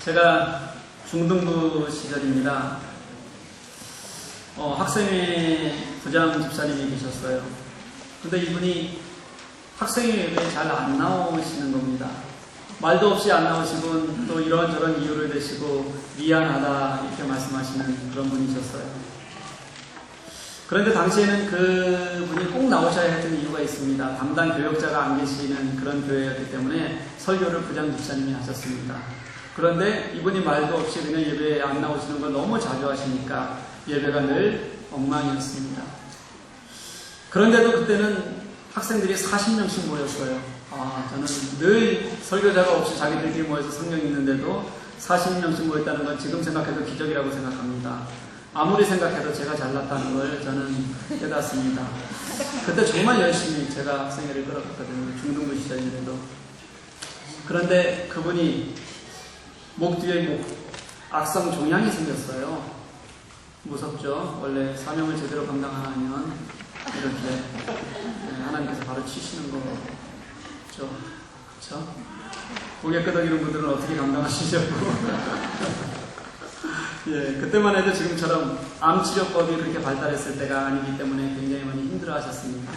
제가 중등부 시절입니다. 학생회 부장 집사님이 계셨어요. 근데 이분이 학생회 예배에 잘 안 나오시는 겁니다. 말도 없이 안 나오시고 또 이런저런 이유를 대시고 미안하다 이렇게 말씀하시는 그런 분이셨어요. 그런데 당시에는 그분이 꼭 나오셔야 했던 이유가 있습니다. 담당 교역자가 안 계시는 그런 교회였기 때문에 설교를 부장 집사님이 하셨습니다. 그런데 이분이 말도 없이 그냥 예배에 안 나오시는 걸 너무 자주 하시니까 예배가 늘 엉망이었습니다. 그런데도 그때는 학생들이 40명씩 모였어요. 저는 늘 설교자가 없이 자기들끼리 모여서 성경 읽는데도 40명씩 모였다는 건 지금 생각해도 기적이라고 생각합니다. 아무리 생각해도 제가 잘났다는 걸 저는 깨닫습니다. 그때 정말 열심히 제가 학생회를 끌어갔거든요. 중등부 시절인데도. 그런데 그분이 목 뒤에 악성 종양이 생겼어요. 무섭죠? 원래 사명을 제대로 감당 안 하면 이렇게 하나님께서 바로 치시는 거죠. 그렇죠? 고개 끄덕이는 분들은 어떻게 감당하시려고. 그때만 해도 지금처럼 암치료법이 그렇게 발달했을 때가 아니기 때문에 굉장히 많이 힘들어 하셨습니다.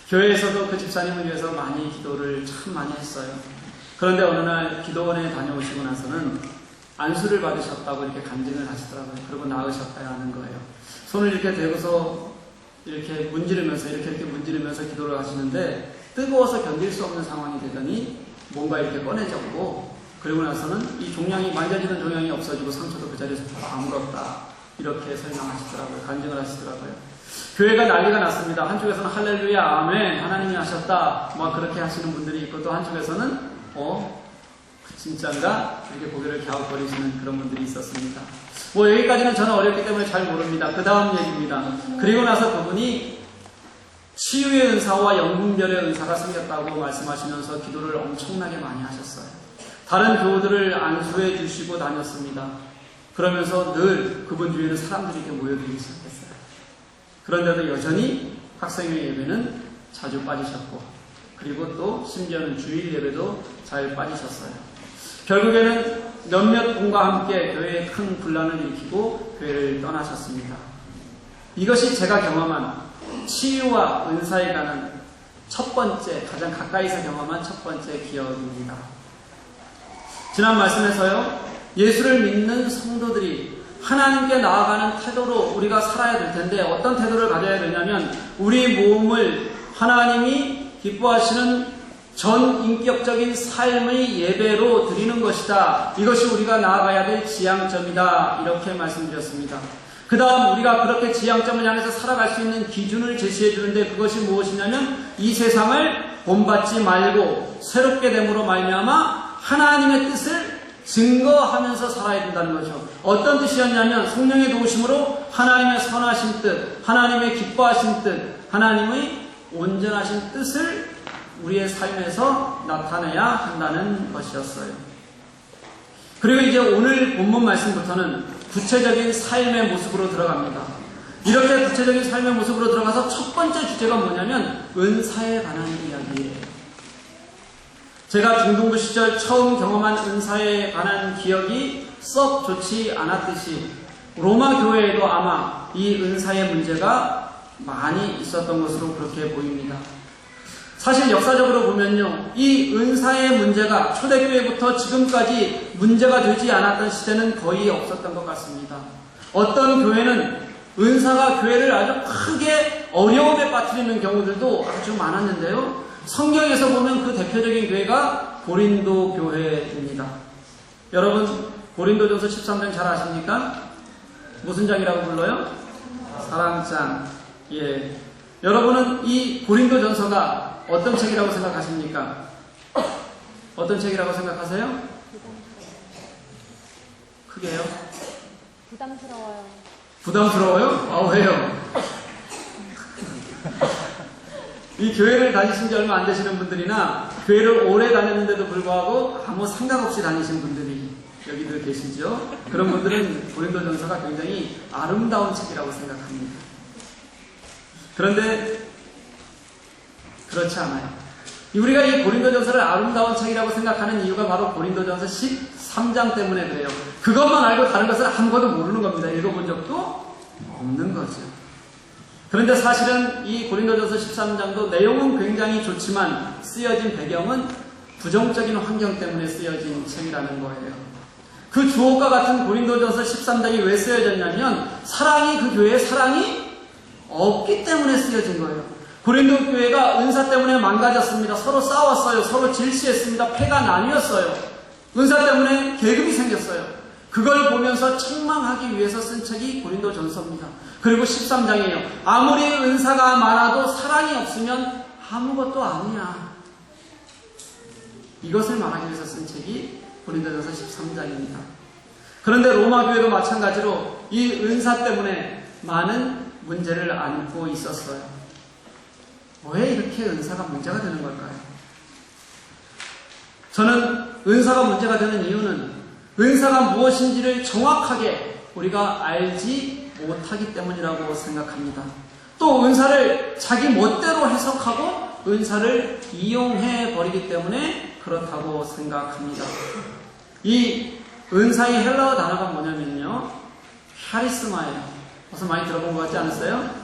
교회에서도 그 집사님을 위해서 많이 기도를 참 많이 했어요. 그런데 어느 날 기도원에 다녀오시고 나서는 안수를 받으셨다고 이렇게 간증을 하시더라고요. 그리고 나으셨다야 하는 거예요. 손을 이렇게 대고서 이렇게 문지르면서 이렇게 문지르면서 기도를 하시는데 뜨거워서 견딜 수 없는 상황이 되더니 뭔가 이렇게 꺼내졌고 그리고 나서는 이 종양이 만져지는 종양이 없어지고 상처도 그 자리에서 아물었다. 이렇게 설명하시더라고요. 간증을 하시더라고요. 교회가 난리가 났습니다. 한쪽에서는 할렐루야, 아멘, 하나님이 하셨다. 그렇게 하시는 분들이 있고 또 한쪽에서는 진짠가? 이렇게 고개를 갸웃거리시는 그런 분들이 있었습니다. 여기까지는 저는 어렸기 때문에 잘 모릅니다. 그 다음 얘기입니다. 그리고 나서 그분이 치유의 은사와 영분별의 은사가 생겼다고 말씀하시면서 기도를 엄청나게 많이 하셨어요. 다른 교우들을 안수해 주시고 다녔습니다. 그러면서 늘 그분 주위에는 사람들이 이렇게 모여들기 시작했어요. 그런데도 여전히 학생회 예배는 자주 빠지셨고 그리고 또 심지어는 주일 예배도 잘 빠지셨어요. 결국에는 몇몇 분과 함께 교회에 큰 분란을 일으키고 교회를 떠나셨습니다. 이것이 제가 경험한 치유와 은사에 관한 첫 번째, 가장 가까이서 경험한 첫 번째 기억입니다. 지난 말씀에서요, 예수를 믿는 성도들이 하나님께 나아가는 태도로 우리가 살아야 될 텐데 어떤 태도를 가져야 되냐면 우리 몸을 하나님이 기뻐하시는 전 인격적인 삶의 예배로 드리는 것이다. 이것이 우리가 나아가야 될 지향점이다. 이렇게 말씀드렸습니다. 그 다음 우리가 그렇게 지향점을 향해서 살아갈 수 있는 기준을 제시해 주는데 그것이 무엇이냐면 이 세상을 본받지 말고 새롭게 됨으로 말미암아 하나님의 뜻을 증거하면서 살아야 된다는 거죠. 어떤 뜻이었냐면 성령의 도우심으로 하나님의 선하신 뜻, 하나님의 기뻐하신 뜻, 하나님의 온전하신 뜻을 우리의 삶에서 나타내야 한다는 것이었어요. 그리고 이제 오늘 본문 말씀부터는 구체적인 삶의 모습으로 들어갑니다. 이렇게 구체적인 삶의 모습으로 들어가서 첫 번째 주제가 뭐냐면 은사에 관한 이야기예요. 제가 중등부 시절 처음 경험한 은사에 관한 기억이 썩 좋지 않았듯이 로마 교회에도 아마 이 은사의 문제가 많이 있었던 것으로 그렇게 보입니다. 사실 역사적으로 보면요, 이 은사의 문제가 초대교회부터 지금까지 문제가 되지 않았던 시대는 거의 없었던 것 같습니다. 어떤 교회는 은사가 교회를 아주 크게 어려움에 빠뜨리는 경우들도 아주 많았는데요. 성경에서 보면 그 대표적인 교회가 고린도 교회입니다. 여러분 고린도전서 13장 잘 아십니까? 무슨 장이라고 불러요? 사랑장. 여러분은 이 고린도전서가 어떤 책이라고 생각하십니까? 어떤 책이라고 생각하세요? 크게요? 부담스러워요. 부담스러워요? 왜요? 이 교회를 다니신 지 얼마 안 되시는 분들이나 교회를 오래 다녔는데도 불구하고 아무 생각 없이 다니신 분들이 여기도 계시죠? 그런 분들은 고린도전서가 굉장히 아름다운 책이라고 생각합니다. 그런데 그렇지 않아요. 우리가 이 고린도전서를 아름다운 책이라고 생각하는 이유가 바로 고린도전서 13장 때문에 그래요. 그것만 알고 다른 것을 아무것도 모르는 겁니다. 읽어본 적도 없는 거죠. 그런데 사실은 이 고린도전서 13장도 내용은 굉장히 좋지만 쓰여진 배경은 부정적인 환경 때문에 쓰여진 책이라는 거예요. 그 주옥과 같은 고린도전서 13장이 왜 쓰여졌냐면 사랑이 그 교회에 사랑이 없기 때문에 쓰여진 거예요. 고린도 교회가 은사 때문에 망가졌습니다. 서로 싸웠어요. 서로 질시했습니다. 패가 나뉘었어요. 은사 때문에 계급이 생겼어요. 그걸 보면서 책망하기 위해서 쓴 책이 고린도전서입니다. 그리고 13장이에요. 아무리 은사가 많아도 사랑이 없으면 아무것도 아니야. 이것을 말하기 위해서 쓴 책이 고린도전서 13장입니다. 그런데 로마 교회도 마찬가지로 이 은사 때문에 많은 문제를 안고 있었어요. 왜 이렇게 은사가 문제가 되는 걸까요? 저는 은사가 문제가 되는 이유는 은사가 무엇인지를 정확하게 우리가 알지 못하기 때문이라고 생각합니다. 또 은사를 자기 멋대로 해석하고 은사를 이용해 버리기 때문에 그렇다고 생각합니다. 이 은사의 헬라어 단어가 뭐냐면요, 카리스마예요. 벌써 많이 들어본 것 같지 않으세요?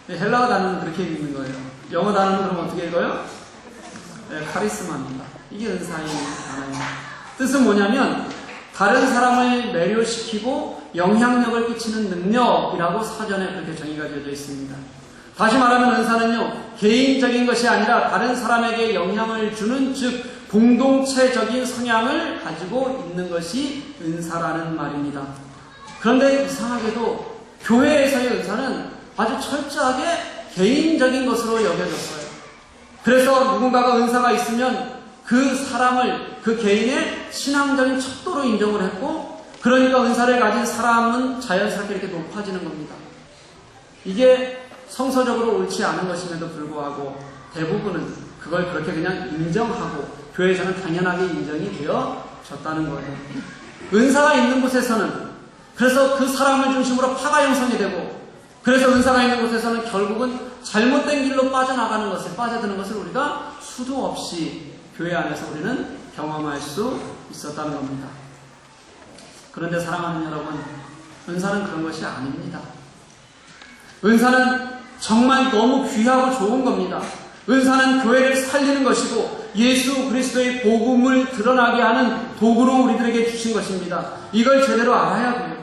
헬라어 단어는 그렇게 읽는 거예요. 영어 단어는 그럼 어떻게 읽어요? 네, 카리스마입니다. 이게 은사의 단어입니다. 뜻은 뭐냐면 다른 사람을 매료시키고 영향력을 끼치는 능력이라고 사전에 그렇게 정의가 되어져 있습니다. 다시 말하면 은사는요, 개인적인 것이 아니라 다른 사람에게 영향을 주는, 즉 공동체적인 성향을 가지고 있는 것이 은사라는 말입니다. 그런데 이상하게도 교회에서의 은사는 아주 철저하게 개인적인 것으로 여겨졌어요. 그래서 누군가가 은사가 있으면 그 사람을, 그 개인의 신앙적인 척도로 인정을 했고, 그러니까 은사를 가진 사람은 자연스럽게 이렇게 높아지는 겁니다. 이게 성서적으로 옳지 않은 것임에도 불구하고 대부분은 그걸 그렇게 그냥 인정하고 교회에서는 당연하게 인정이 되어졌다는 거예요. 은사가 있는 곳에서는 그래서 그 사람을 중심으로 파가 형성이 되고, 그래서 은사가 있는 곳에서는 결국은 잘못된 길로 빠져나가는 것을, 빠져드는 것을 우리가 수도 없이 교회 안에서 우리는 경험할 수 있었다는 겁니다. 그런데 사랑하는 여러분, 은사는 그런 것이 아닙니다. 은사는 정말 너무 귀하고 좋은 겁니다. 은사는 교회를 살리는 것이고 예수 그리스도의 복음을 드러나게 하는 도구로 우리들에게 주신 것입니다. 이걸 제대로 알아야 돼요.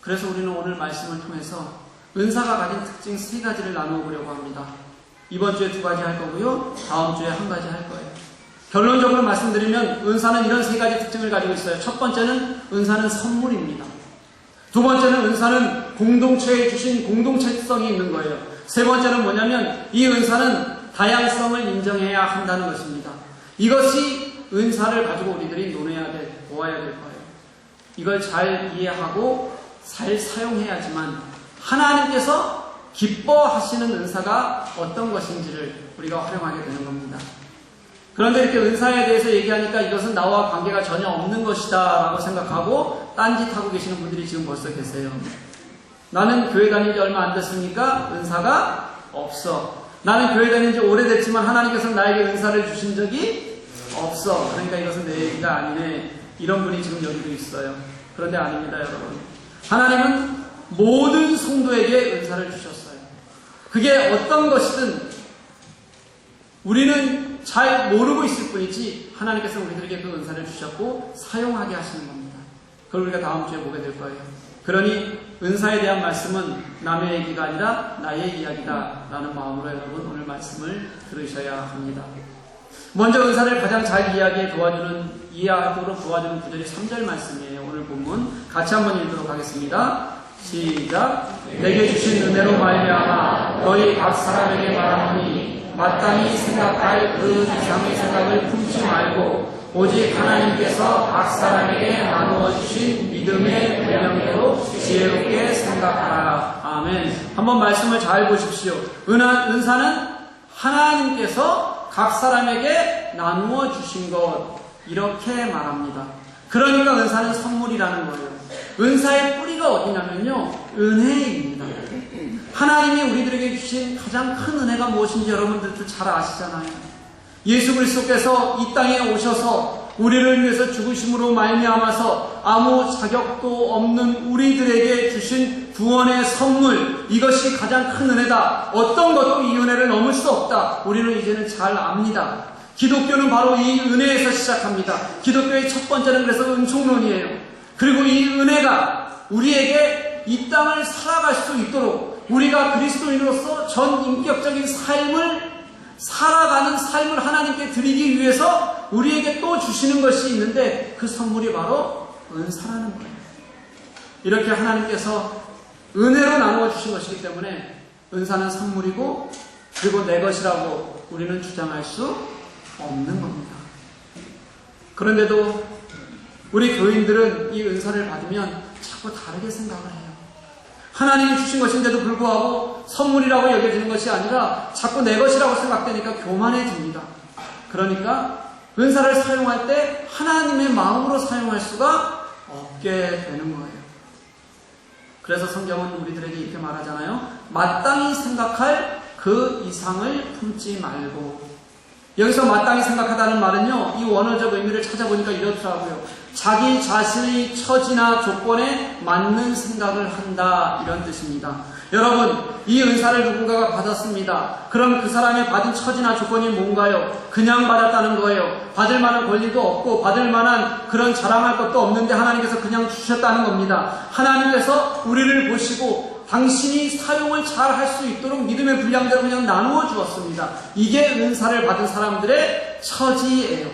그래서 우리는 오늘 말씀을 통해서 은사가 가진 특징 3가지를 나누어 보려고 합니다. 이번 주에 2가지 할 거고요, 다음 주에 1가지 할 거예요. 결론적으로 말씀드리면 은사는 이런 3가지 특징을 가지고 있어요. 첫 번째는 은사는 선물입니다. 두 번째는 은사는 공동체에 주신 공동체성이 있는 거예요. 세 번째는 뭐냐면 이 은사는 다양성을 인정해야 한다는 것입니다. 이것이 은사를 가지고 우리들이 보아야 될 거예요. 이걸 잘 이해하고 잘 사용해야지만 하나님께서 기뻐하시는 은사가 어떤 것인지를 우리가 활용하게 되는 겁니다. 그런데 이렇게 은사에 대해서 얘기하니까 이것은 나와 관계가 전혀 없는 것이다 라고 생각하고 딴짓하고 계시는 분들이 지금 벌써 계세요. 나는 교회 다닌 지 얼마 안 됐으니까 은사가 없어. 나는 교회 다닌 지 오래됐지만 하나님께서는 나에게 은사를 주신 적이 없어. 그러니까 이것은 내 얘기가 아니네. 이런 분이 지금 여기도 있어요. 그런데 아닙니다, 여러분. 하나님은 모든 성도에게 은사를 주셨어요. 그게 어떤 것이든 우리는 잘 모르고 있을 뿐이지 하나님께서 우리들에게 그 은사를 주셨고 사용하게 하시는 겁니다. 그걸 우리가 다음 주에 보게 될 거예요. 그러니 은사에 대한 말씀은 남의 얘기가 아니라 나의 이야기다 라는 마음으로 여러분 오늘 말씀을 들으셔야 합니다. 먼저 은사를 가장 잘 이해하도록 도와주는 구절이 3절 말씀이에요. 오늘 본문 같이 한번 읽도록 하겠습니다. 시작. 내게 주신 은혜로 말미암아 너희 각 사람에게 말하노니 마땅히 생각할 그 이상의 생각을 품지 말고 오직 하나님께서 각 사람에게 나누어 주신 믿음의 분량대로 지혜롭게 생각하라. 아멘. 한번 말씀을 잘 보십시오. 은사는 하나님께서 각 사람에게 나누어 주신 것, 이렇게 말합니다. 그러니까 은사는 선물이라는 거예요. 은사의 뿌리가 어디냐면요, 은혜입니다. 하나님이 우리들에게 주신 가장 큰 은혜가 무엇인지 여러분들도 잘 아시잖아요. 예수 그리스도께서 이 땅에 오셔서 우리를 위해서 죽으심으로 말미암아서 아무 자격도 없는 우리들에게 주신 구원의 선물, 이것이 가장 큰 은혜다. 어떤 것도 이 은혜를 넘을 수 없다. 우리는 이제는 잘 압니다. 기독교는 바로 이 은혜에서 시작합니다. 기독교의 첫 번째는 그래서 은총론이에요. 그리고 이 은혜가 우리에게 이 땅을 살아갈 수 있도록 우리가 그리스도인으로서 전 인격적인 삶을 살아가는 삶을 하나님께 드리기 위해서 우리에게 또 주시는 것이 있는데 그 선물이 바로 은사라는 거예요. 이렇게 하나님께서 은혜로 나누어 주신 것이기 때문에 은사는 선물이고 그리고 내 것이라고 우리는 주장할 수 없는 겁니다. 그런데도 우리 교인들은 이 은사를 받으면 자꾸 다르게 생각을 해요. 하나님이 주신 것인데도 불구하고 선물이라고 여겨지는 것이 아니라 자꾸 내 것이라고 생각되니까 교만해집니다. 그러니까 은사를 사용할 때 하나님의 마음으로 사용할 수가 없게 되는 거예요. 그래서 성경은 우리들에게 이렇게 말하잖아요. 마땅히 생각할 그 이상을 품지 말고. 여기서 마땅히 생각하다는 말은요, 이 원어적 의미를 찾아보니까 이렇더라고요. 자기 자신의 처지나 조건에 맞는 생각을 한다, 이런 뜻입니다. 여러분, 이 은사를 누군가가 받았습니다. 그럼 그 사람이 받은 처지나 조건이 뭔가요? 그냥 받았다는 거예요. 받을 만한 권리도 없고 받을 만한 그런 자랑할 것도 없는데 하나님께서 그냥 주셨다는 겁니다. 하나님께서 우리를 보시고 당신이 사용을 잘 할 수 있도록 믿음의 분량대로 그냥 나누어 주었습니다. 이게 은사를 받은 사람들의 처지예요.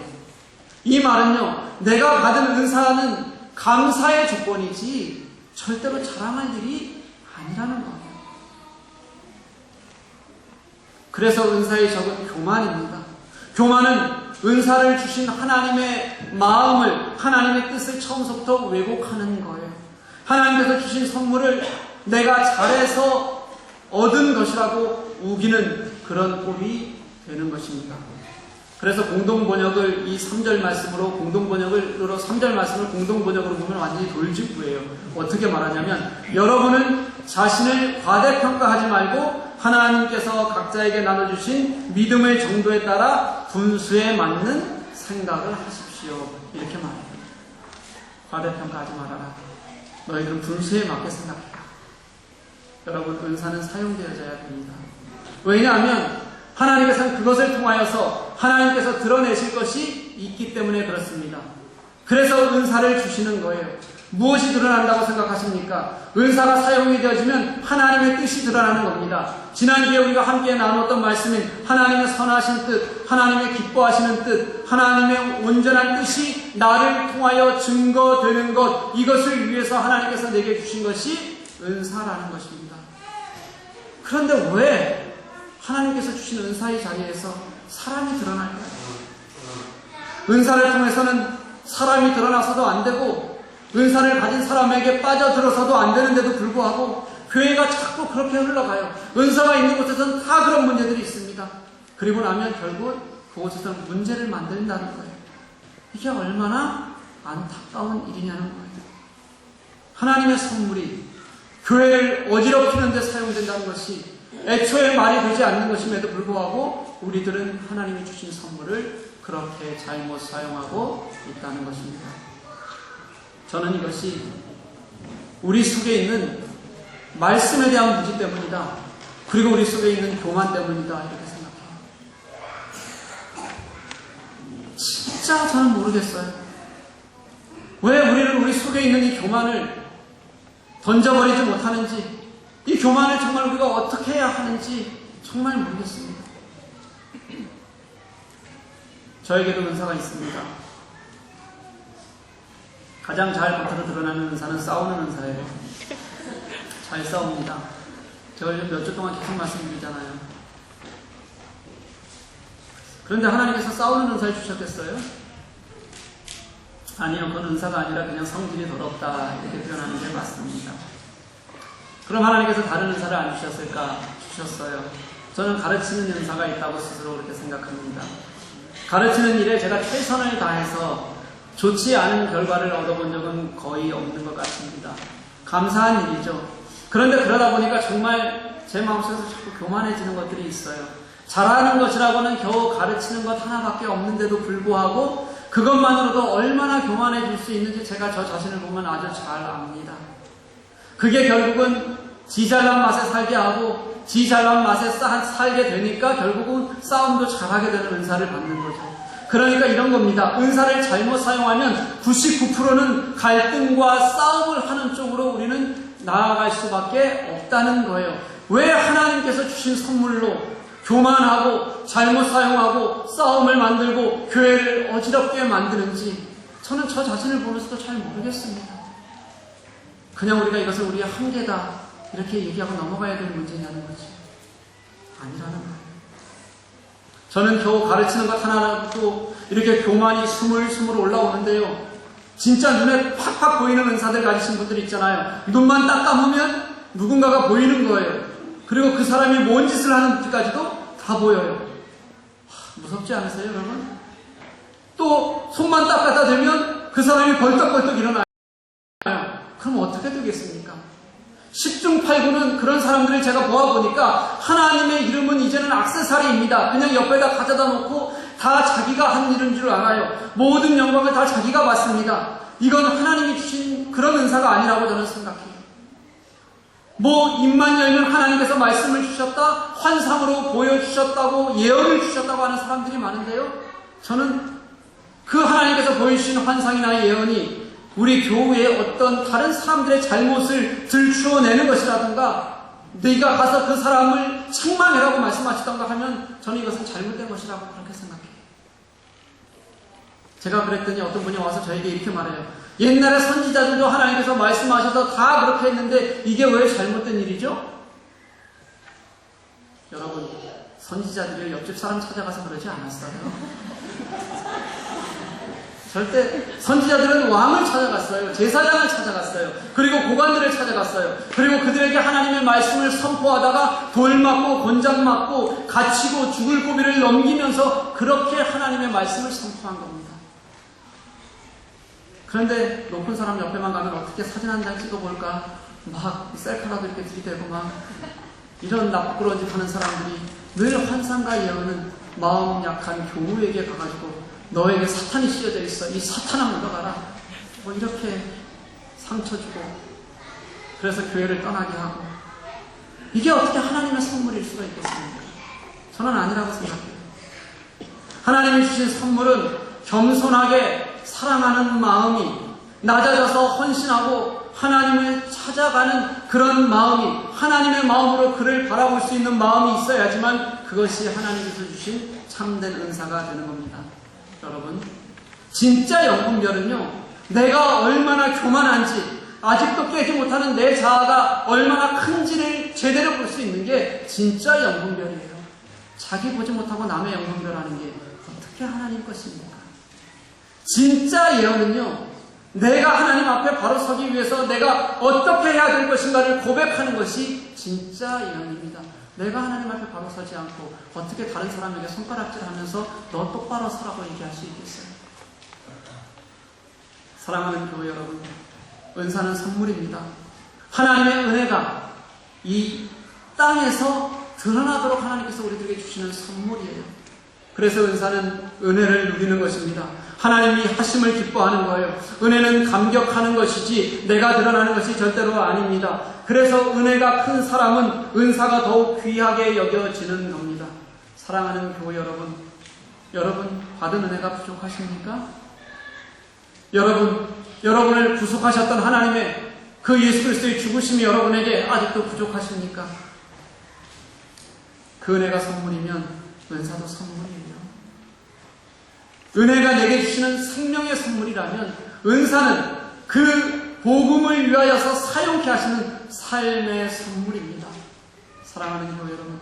이 말은요, 내가 받은 은사는 감사의 조건이지 절대로 자랑할 일이 아니라는 거예요. 그래서 은사의 적은 교만입니다. 교만은 은사를 주신 하나님의 마음을, 하나님의 뜻을 처음부터 왜곡하는 거예요. 하나님께서 주신 선물을 내가 잘해서 얻은 것이라고 우기는 그런 꼴이 되는 것입니다. 그래서 공동번역을 이 3절 말씀으로, 공동번역으로 3절 말씀을 공동번역으로 보면 완전히 돌직구예요. 어떻게 말하냐면, 여러분은 자신을 과대평가하지 말고 하나님께서 각자에게 나눠주신 믿음의 정도에 따라 분수에 맞는 생각을 하십시오. 이렇게 말해요. 과대평가하지 말아라. 너희들은 분수에 맞게 생각해라. 여러분, 은사는 사용되어져야 됩니다. 왜냐하면 하나님께서는 그것을 통하여서 하나님께서 드러내실 것이 있기 때문에 그렇습니다. 그래서 은사를 주시는 거예요. 무엇이 드러난다고 생각하십니까? 은사가 사용이 되어지면 하나님의 뜻이 드러나는 겁니다. 지난주에 우리가 함께 나눴던 말씀인 하나님의 선하신 뜻, 하나님의 기뻐하시는 뜻, 하나님의 온전한 뜻이 나를 통하여 증거되는 것, 이것을 위해서 하나님께서 내게 주신 것이 은사라는 것입니다. 그런데 왜 하나님께서 주신 은사의 자리에서 사람이 드러날까요? 은사를 통해서는 사람이 드러나서도 안 되고 은사를 가진 사람에게 빠져들어서도 안 되는데도 불구하고 교회가 자꾸 그렇게 흘러가요. 은사가 있는 곳에서는 다 그런 문제들이 있습니다. 그리고 나면 결국 그곳에서는 문제를 만든다는 거예요. 이게 얼마나 안타까운 일이냐는 거예요. 하나님의 선물이 교회를 어지럽히는 데 사용된다는 것이 애초에 말이 되지 않는 것임에도 불구하고 우리들은 하나님이 주신 선물을 그렇게 잘못 사용하고 있다는 것입니다. 저는 이것이 우리 속에 있는 말씀에 대한 무지 때문이다. 그리고 우리 속에 있는 교만 때문이다. 이렇게 생각해요. 진짜 저는 모르겠어요. 왜 우리는 우리 속에 있는 이 교만을 던져버리지 못하는지, 이 교만을 정말 우리가 어떻게 해야 하는지 정말 모르겠습니다. 저에게도 은사가 있습니다. 가장 잘 겉으로 드러나는 은사는 싸우는 은사예요. 잘 싸웁니다. 제가 요즘 몇 주 동안 계속 말씀드리잖아요. 그런데 하나님께서 싸우는 은사를 주셨겠어요? 아니요, 그건 은사가 아니라 그냥 성질이 더럽다, 이렇게 표현하는 게 맞습니다. 그럼 하나님께서 다른 은사를 안 주셨을까? 주셨어요. 저는 가르치는 은사가 있다고 스스로 그렇게 생각합니다. 가르치는 일에 제가 최선을 다해서 좋지 않은 결과를 얻어본 적은 거의 없는 것 같습니다. 감사한 일이죠. 그런데 그러다 보니까 정말 제 마음속에서 자꾸 교만해지는 것들이 있어요. 잘하는 것이라고는 겨우 가르치는 것 하나밖에 없는데도 불구하고 그것만으로도 얼마나 교만해질 수 있는지 제가 저 자신을 보면 아주 잘 압니다. 그게 결국은 지 잘난 맛에 살게 하고 지 잘난 맛에 살게 되니까 결국은 싸움도 잘하게 되는 은사를 받는 거죠. 그러니까 이런 겁니다. 은사를 잘못 사용하면 99%는 갈등과 싸움을 하는 쪽으로 우리는 나아갈 수밖에 없다는 거예요. 왜 하나님께서 주신 선물로 교만하고 잘못 사용하고 싸움을 만들고 교회를 어지럽게 만드는지 저는 저 자신을 보면서도 잘 모르겠습니다. 그냥 우리가 이것을 우리의 한계다 이렇게 얘기하고 넘어가야 될 문제냐는 거지. 아니라는 거예요. 저는 겨우 가르치는 것 하나라도 이렇게 교만이 스물스물 올라오는데요. 진짜 눈에 팍팍 보이는 은사들 가지신 분들 있잖아요. 눈만 딱 감으면 누군가가 보이는 거예요. 그리고 그 사람이 뭔 짓을 하는지까지도 다 보여요. 무섭지 않으세요, 여러분? 또 손만 딱 갖다 대면 그 사람이 벌떡벌떡 일어나요. 그럼 어떻게 되겠습니까? 10중 8구는 그런 사람들을 제가 보아보니까 하나님의 이름은 이제는 액세서리입니다. 그냥 옆에다 가져다 놓고 다 자기가 한 일인 줄 알아요. 모든 영광을 다 자기가 받습니다. 이건 하나님이 주신 그런 은사가 아니라고 저는 생각해요. 입만 열면 하나님께서 말씀을 주셨다, 환상으로 보여주셨다고, 예언을 주셨다고 하는 사람들이 많은데요. 저는 그 하나님께서 보여주신 환상이나 예언이 우리 교회의 어떤 다른 사람들의 잘못을 들추어내는 것이라든가, 네가 가서 그 사람을 책망해라고 말씀하시던가 하면 저는 이것은 잘못된 것이라고 그렇게 생각해요. 제가 그랬더니 어떤 분이 와서 저에게 이렇게 말해요. 옛날에 선지자들도 하나님께서 말씀하셔서 다 그렇게 했는데 이게 왜 잘못된 일이죠? 여러분, 선지자들이 옆집 사람 찾아가서 그러지 않았어요. 절대 선지자들은 왕을 찾아갔어요. 제사장을 찾아갔어요. 그리고 고관들을 찾아갔어요. 그리고 그들에게 하나님의 말씀을 선포하다가 돌 맞고 곤장 맞고 갇히고 죽을 고비를 넘기면서 그렇게 하나님의 말씀을 선포한 겁니다. 그런데 높은 사람 옆에만 가면 어떻게 사진 한 장 찍어볼까? 막 셀카라도 이렇게 들이대고 막 이런 나쁘끄러운 짓 하는 사람들이 늘 환상과 예언은 마음 약한 교우에게 가가지고 너에게 사탄이 씌어져 있어. 이 사탄아 물러가라. 이렇게 상처 주고 그래서 교회를 떠나게 하고 이게 어떻게 하나님의 선물일 수가 있겠습니까? 저는 아니라고 생각해요. 하나님이 주신 선물은 겸손하게 사랑하는 마음이 낮아져서 헌신하고 하나님을 찾아가는 그런 마음이 하나님의 마음으로 그를 바라볼 수 있는 마음이 있어야지만 그것이 하나님께서 주신 참된 은사가 되는 겁니다. 여러분, 진짜 영분별은요, 내가 얼마나 교만한지 아직도 깨지 못하는 내 자아가 얼마나 큰지를 제대로 볼 수 있는 게 진짜 영분별이에요. 자기 보지 못하고 남의 영분별하는 게 어떻게 하나님 것입니까? 진짜 예언은요, 내가 하나님 앞에 바로 서기 위해서 내가 어떻게 해야 될 것인가를 고백하는 것이 진짜 예언입니다. 내가 하나님 앞에 바로 서지 않고 어떻게 다른 사람에게 손가락질하면서 너 똑바로 서라고 얘기할 수 있겠어요? 사랑하는 교회 여러분, 은사는 선물입니다. 하나님의 은혜가 이 땅에서 드러나도록 하나님께서 우리들에게 주시는 선물이에요. 그래서 은사는 은혜를 누리는 것입니다. 하나님이 하심을 기뻐하는 거예요. 은혜는 감격하는 것이지 내가 드러나는 것이 절대로 아닙니다. 그래서 은혜가 큰 사람은 은사가 더욱 귀하게 여겨지는 겁니다. 사랑하는 교회 여러분, 여러분 받은 은혜가 부족하십니까? 여러분을 구속하셨던 하나님의 그 예수 그리스도의 죽으심이 여러분에게 아직도 부족하십니까? 그 은혜가 선물이면 은사도 선물이에요. 은혜가 내게 주시는 생명의 선물이라면 은사는 그 복음을 위하여서 사용케 하시는 삶의 선물입니다. 사랑하는 교회 여러분,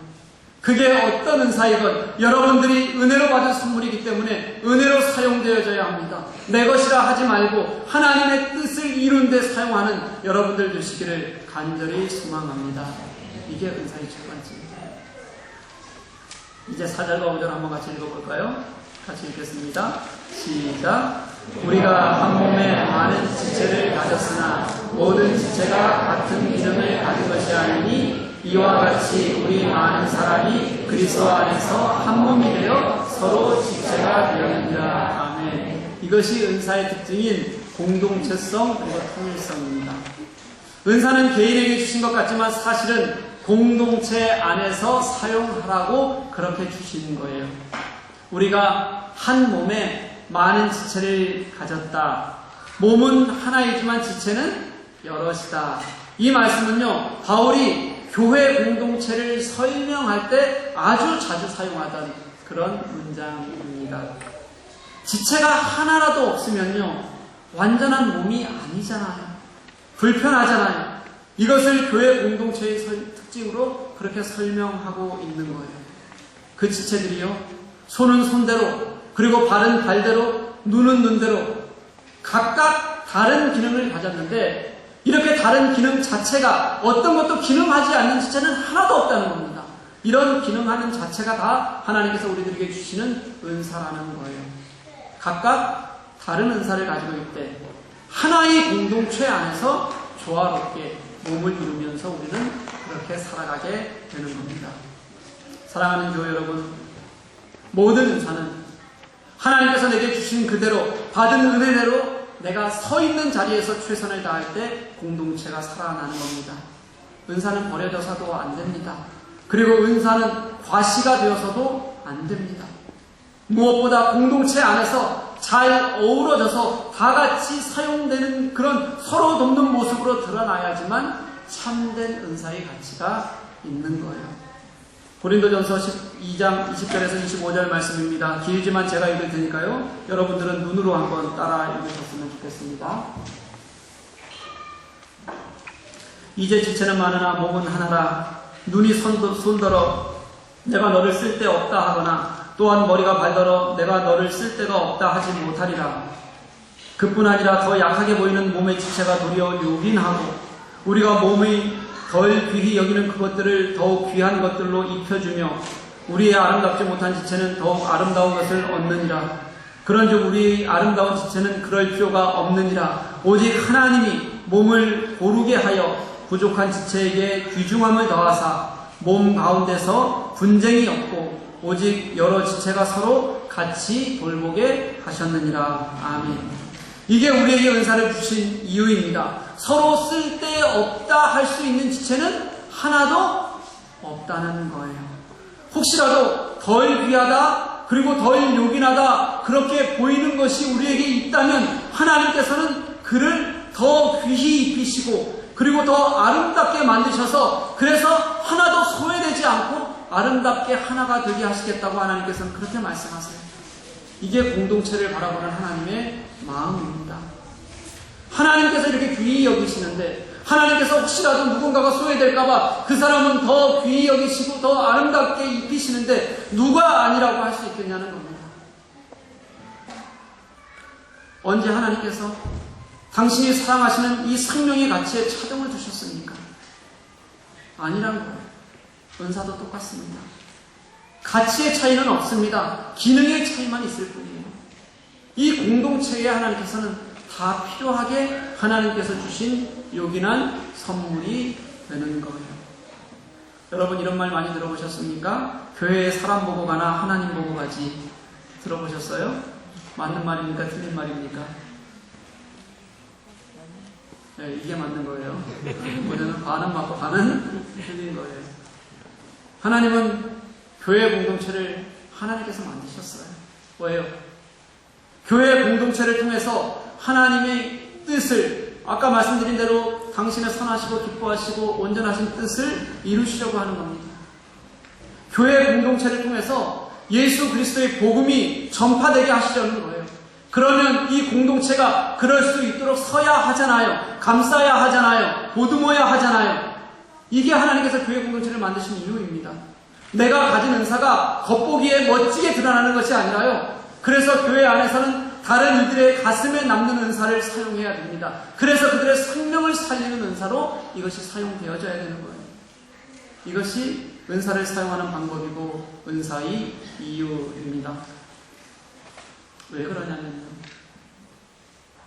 그게 어떤 은사이건 여러분들이 은혜로 받은 선물이기 때문에 은혜로 사용되어져야 합니다. 내 것이라 하지 말고 하나님의 뜻을 이룬 데 사용하는 여러분들 되시기를 간절히 소망합니다. 이게 은사의 첫 번째입니다. 이제 4절과 5절 한번 같이 읽어볼까요? 같이 읽겠습니다. 시작. 우리가 한 몸에 많은 지체를 가졌으나 모든 지체가 같은 기능을 가진 것이 아니니 이와 같이 우리 많은 사람이 그리스도 안에서 한 몸이 되어 서로 지체가 되었느니라. 아멘. 이것이 은사의 특징인 공동체성 그리고 통일성입니다. 은사는 개인에게 주신 것 같지만 사실은 공동체 안에서 사용하라고 그렇게 주시는 거예요. 우리가 한 몸에 많은 지체를 가졌다. 몸은 하나이지만 지체는 여럿이다. 이 말씀은요, 바울이 교회 공동체를 설명할 때 아주 자주 사용하던 그런 문장입니다. 지체가 하나라도 없으면요, 완전한 몸이 아니잖아요. 불편하잖아요. 이것을 교회 공동체의 특징으로 그렇게 설명하고 있는 거예요. 그 지체들이요, 손은 손대로, 그리고 발은 발대로, 눈은 눈대로 각각 다른 기능을 가졌는데 이렇게 다른 기능 자체가 어떤 것도 기능하지 않는 지체는 하나도 없다는 겁니다. 이런 기능하는 자체가 다 하나님께서 우리들에게 주시는 은사라는 거예요. 각각 다른 은사를 가지고 있대 하나의 공동체 안에서 조화롭게 몸을 이루면서 우리는 그렇게 살아가게 되는 겁니다. 사랑하는 교회 여러분, 모든 은사는 하나님께서 내게 주신 그대로 받은 은혜대로 내가 서 있는 자리에서 최선을 다할 때 공동체가 살아나는 겁니다. 은사는 버려져서도 안 됩니다. 그리고 은사는 과시가 되어서도 안 됩니다. 무엇보다 공동체 안에서 잘 어우러져서 다 같이 사용되는 그런 서로 돕는 모습으로 드러나야지만 참된 은사의 가치가 있는 거예요. 고린도전서 12장 20절에서 25절 말씀입니다. 길지만 제가 읽을 테니까요, 여러분들은 눈으로 한번 따라 읽으셨으면 좋겠습니다. 이제 지체는 많으나 몸은 하나라. 눈이 손더러 내가 너를 쓸데없다 하거나 또한 머리가 발더러 내가 너를 쓸데가 없다 하지 못하리라. 그뿐 아니라 더 약하게 보이는 몸의 지체가 도리어 요긴하고 우리가 몸의 덜 귀히 여기는 그것들을 더욱 귀한 것들로 입혀주며 우리의 아름답지 못한 지체는 더욱 아름다운 것을 얻느니라. 그런즉 우리의 아름다운 지체는 그럴 필요가 없느니라. 오직 하나님이 몸을 고르게 하여 부족한 지체에게 귀중함을 더하사 몸 가운데서 분쟁이 없고 오직 여러 지체가 서로 같이 돌보게 하셨느니라. 아멘. 이게 우리에게 은사를 주신 이유입니다. 서로 쓸데없다 할 수 있는 지체는 하나도 없다는 거예요. 혹시라도 덜 귀하다 그리고 덜 요긴하다 그렇게 보이는 것이 우리에게 있다면 하나님께서는 그를 더 귀히 입히시고 그리고 더 아름답게 만드셔서 그래서 하나도 소외되지 않고 아름답게 하나가 되게 하시겠다고 하나님께서는 그렇게 말씀하세요. 이게 공동체를 바라보는 하나님의 마음입니다. 하나님께서 이렇게 귀히 여기시는데 하나님께서 혹시라도 누군가가 소외될까봐 그 사람은 더 귀히 여기시고 더 아름답게 입히시는데 누가 아니라고 할 수 있겠냐는 겁니다. 언제 하나님께서 당신이 사랑하시는 이 생명의 가치에 차등을 두셨습니까? 아니란 거예요. 은사도 똑같습니다. 가치의 차이는 없습니다. 기능의 차이만 있을 뿐이에요. 이 공동체에 하나님께서는 다 필요하게 하나님께서 주신 요긴한 선물이 되는 거예요. 여러분 이런 말 많이 들어보셨습니까? 교회에 사람 보고 가나 하나님 보고 가지. 들어보셨어요? 맞는 말입니까? 틀린 말입니까? 네, 이게 맞는 거예요. 뭐냐면 반은 맞고 반은 틀린 거예요. 하나님은 교회 공동체를 하나님께서 만드셨어요. 왜요? 교회 공동체를 통해서 하나님의 뜻을 아까 말씀드린 대로 당신의 선하시고 기뻐하시고 온전하신 뜻을 이루시려고 하는 겁니다. 교회 공동체를 통해서 예수 그리스도의 복음이 전파되게 하시려는 거예요. 그러면 이 공동체가 그럴 수 있도록 서야 하잖아요. 감싸야 하잖아요. 보듬어야 하잖아요. 이게 하나님께서 교회 공동체를 만드신 이유입니다. 내가 가진 은사가 겉보기에 멋지게 드러나는 것이 아니라요. 그래서 교회 안에서는 다른 이들의 가슴에 남는 은사를 사용해야 됩니다. 그래서 그들의 생명을 살리는 은사로 이것이 사용되어져야 되는 거예요. 이것이 은사를 사용하는 방법이고 은사의 이유입니다. 왜 그러냐면요.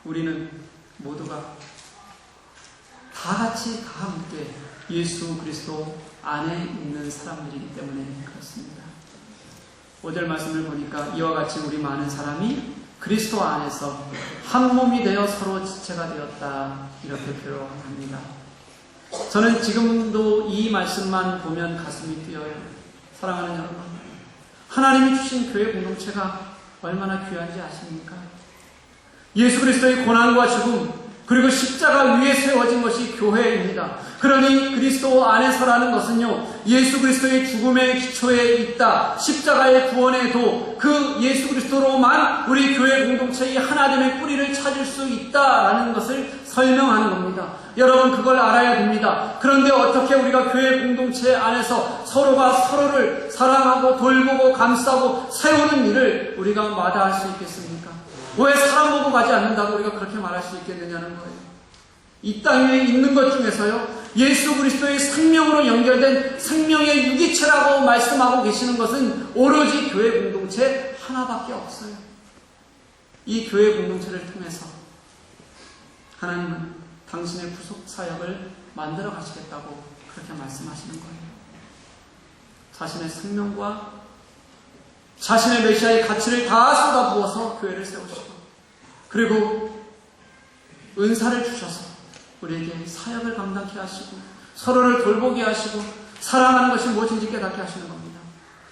우리는 모두가 다 같이 다 함께 예수 그리스도 안에 있는 사람들이기 때문에 그렇습니다. 5절 말씀을 보니까 이와 같이 우리 많은 사람이 그리스도 안에서 한 몸이 되어 서로 지체가 되었다, 이렇게 표현합니다. 저는 지금도 이 말씀만 보면 가슴이 뛰어요. 사랑하는 여러분, 하나님이 주신 교회 공동체가 얼마나 귀한지 아십니까? 예수 그리스도의 고난과 죽음, 그리고 십자가 위에 세워진 것이 교회입니다. 그러니 그리스도 안에서라는 것은요, 예수 그리스도의 죽음의 기초에 있다, 십자가의 구원에도 그 예수 그리스도로만 우리 교회 공동체의 하나됨의 뿌리를 찾을 수 있다라는 것을 설명하는 겁니다. 여러분, 그걸 알아야 됩니다. 그런데 어떻게 우리가 교회 공동체 안에서 서로가 서로를 사랑하고 돌보고 감싸고 세우는 일을 우리가 마다할 수 있겠습니까? 왜 사람 보고 가지 않는다고 우리가 그렇게 말할 수 있겠느냐는 거예요. 이 땅 위에 있는 것 중에서요, 예수 그리스도의 생명으로 연결된 생명의 유기체라고 말씀하고 계시는 것은 오로지 교회 공동체 하나밖에 없어요. 이 교회 공동체를 통해서 하나님은 당신의 구속 사역을 만들어 가시겠다고 그렇게 말씀하시는 거예요. 자신의 생명과 자신의 메시아의 가치를 다 쏟아부어서 교회를 세우시고, 그리고 은사를 주셔서 우리에게 사역을 감당케 하시고 서로를 돌보게 하시고 사랑하는 것이 무엇인지 깨닫게 하시는 겁니다.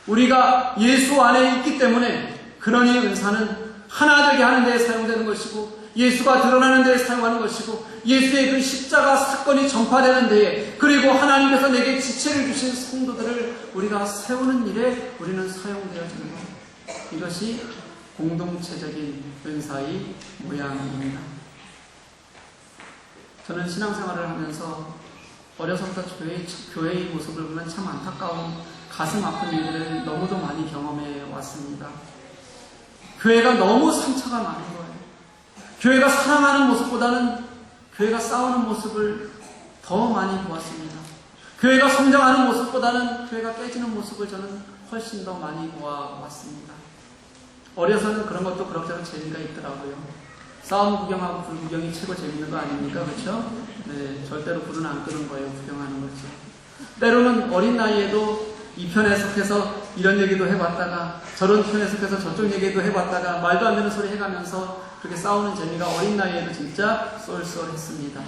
우리가 예수 안에 있기 때문에 그러니 은사는 하나 되게 하는 데에 사용되는 것이고, 예수가 드러나는 데에 사용하는 것이고, 예수의 그 십자가 사건이 전파되는 데에, 그리고 하나님께서 내게 지체를 주신 성도들을 우리가 세우는 일에 우리는 사용되어지는 것. 이것이 공동체적인 은사의 모양입니다. 저는 신앙생활을 하면서 어려서부터 교회의 모습을 보면 참 안타까운 가슴 아픈 일들을 너무도 많이 경험해 왔습니다. 교회가 너무 상처가 많은 거예요. 교회가 사랑하는 모습보다는 교회가 싸우는 모습을 더 많이 보았습니다. 교회가 성장하는 모습보다는 교회가 깨지는 모습을 저는 훨씬 더 많이 보아왔습니다. 어려서는 그런 것도 그럭저럭 재미가 있더라고요. 싸움 구경하고 불 구경이 최고 재밌는 거 아닙니까? 그렇죠? 네, 절대로 불은 안 끄는 거예요. 구경하는 거죠. 때로는 어린 나이에도 이 편에 속해서 이런 얘기도 해봤다가 저런 편에 속해서 저쪽 얘기도 해봤다가 말도 안 되는 소리 해가면서 그렇게 싸우는 재미가 어린 나이에도 진짜 쏠쏠했습니다.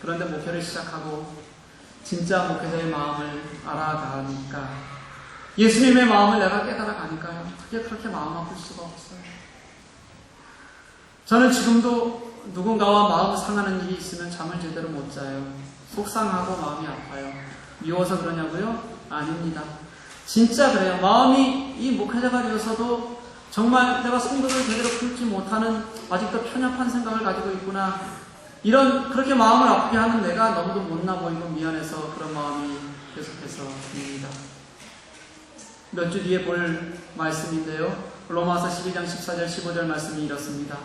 그런데 목회를 시작하고 진짜 목회자의 마음을 알아가니까, 예수님의 마음을 내가 깨달아가니까요, 그게 그렇게 마음 아플 수가 없어요. 저는 지금도 누군가와 마음 상하는 일이 있으면 잠을 제대로 못 자요. 속상하고 마음이 아파요. 미워서 그러냐고요? 아닙니다. 진짜 그래요. 마음이, 이 목회자가 되어서도 정말 내가 성도를 제대로 풀지 못하는 아직도 편협한 생각을 가지고 있구나, 그렇게 마음을 아프게 하는 내가 너무도 못나 보이고 미안해서 그런 마음이 계속해서 듭니다. 몇 주 뒤에 볼 말씀인데요, 로마서 12장 14절 15절 말씀이 이렇습니다.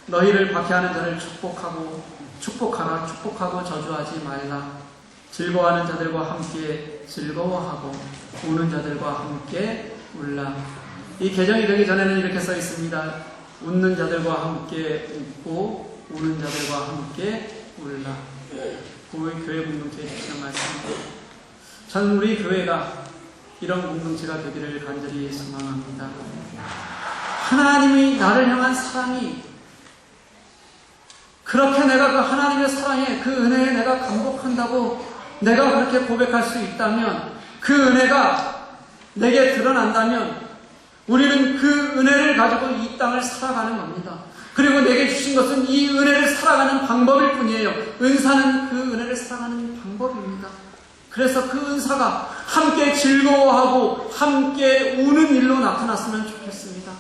너희를 박해하는 자를 축복하라. 축복하고 저주하지 말라. 즐거워하는 자들과 함께 즐거워하고 우는 자들과 함께 울라. 이 개정이 되기 전에는 이렇게 써 있습니다. 웃는 자들과 함께 웃고 우는 자들과 함께 울라. 교회 공동체에 주시는 말씀입니다. 전 우리 교회가 이런 공동체가 되기를 간절히 소망합니다. 하나님이 나를 향한 사랑이, 그렇게 내가 그 하나님의 사랑에, 그 은혜에 내가 감복한다고 내가 그렇게 고백할 수 있다면, 그 은혜가 내게 드러난다면 우리는 그 은혜를 가지고 이 땅을 살아가는 겁니다. 그리고 내게 주신 것은 이 은혜를 살아가는 방법일 뿐이에요. 은사는 그 은혜를 살아가는 방법입니다. 그래서 그 은사가 함께 즐거워하고 함께 우는 일로 나타났으면 좋겠습니다.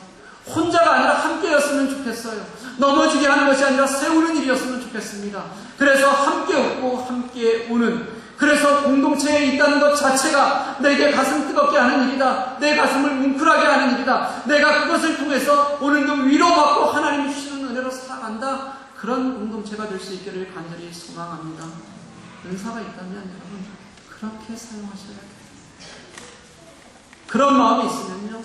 혼자가 아니라 함께였으면 좋겠어요. 넘어지게 하는 것이 아니라 세우는 일이었으면 좋겠습니다. 그래서 함께 웃고 함께 우는, 그래서 공동체에 있다는 것 자체가 내게 가슴 뜨겁게 하는 일이다. 내 가슴을 뭉클하게 하는 일이다. 내가 그것을 통해서 오늘도 위로받고 하나님이 주시는 은혜로 살아간다. 그런 공동체가 될 수 있기를 간절히 소망합니다. 은사가 있다면 여러분 그렇게 사용하셔야 돼요. 그런 마음이 있으면요,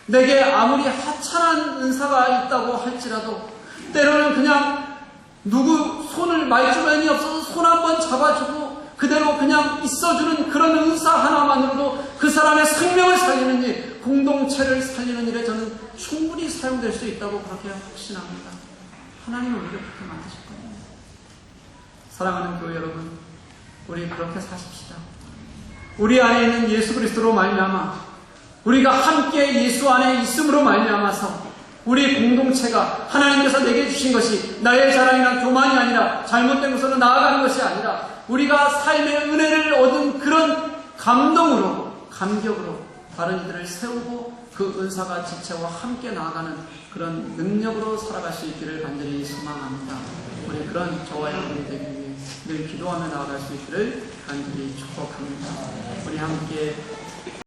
내게 아무리 하찮은 은사가 있다고 할지라도 때로는 그냥 누구 손을 말주변이 없어서 손 한번 잡아주고 그대로 그냥 있어주는 그런 은사 하나만으로도 그 사람의 생명을 살리는 일, 공동체를 살리는 일에 저는 충분히 사용될 수 있다고 그렇게 확신합니다. 하나님은 우리를 그렇게 만드실 거예요. 사랑하는 교회 여러분, 우리 그렇게 사십시다. 우리 안에 있는 예수 그리스도로 말미암아 우리가 함께 예수 안에 있음으로 말미암아서 우리 공동체가 하나님께서 내게 주신 것이 나의 자랑이나 교만이 아니라 잘못된 것으로 나아가는 것이 아니라 우리가 삶의 은혜를 얻은 그런 감동으로, 감격으로 다른 이들을 세우고 그 은사가 지체와 함께 나아가는 그런 능력으로 살아갈 수 있기를 간절히 소망합니다. 우리 그런 저와 여러분이 되기 위해 늘 기도하며 나아갈 수 있기를 간절히 축복합니다. 우리 함께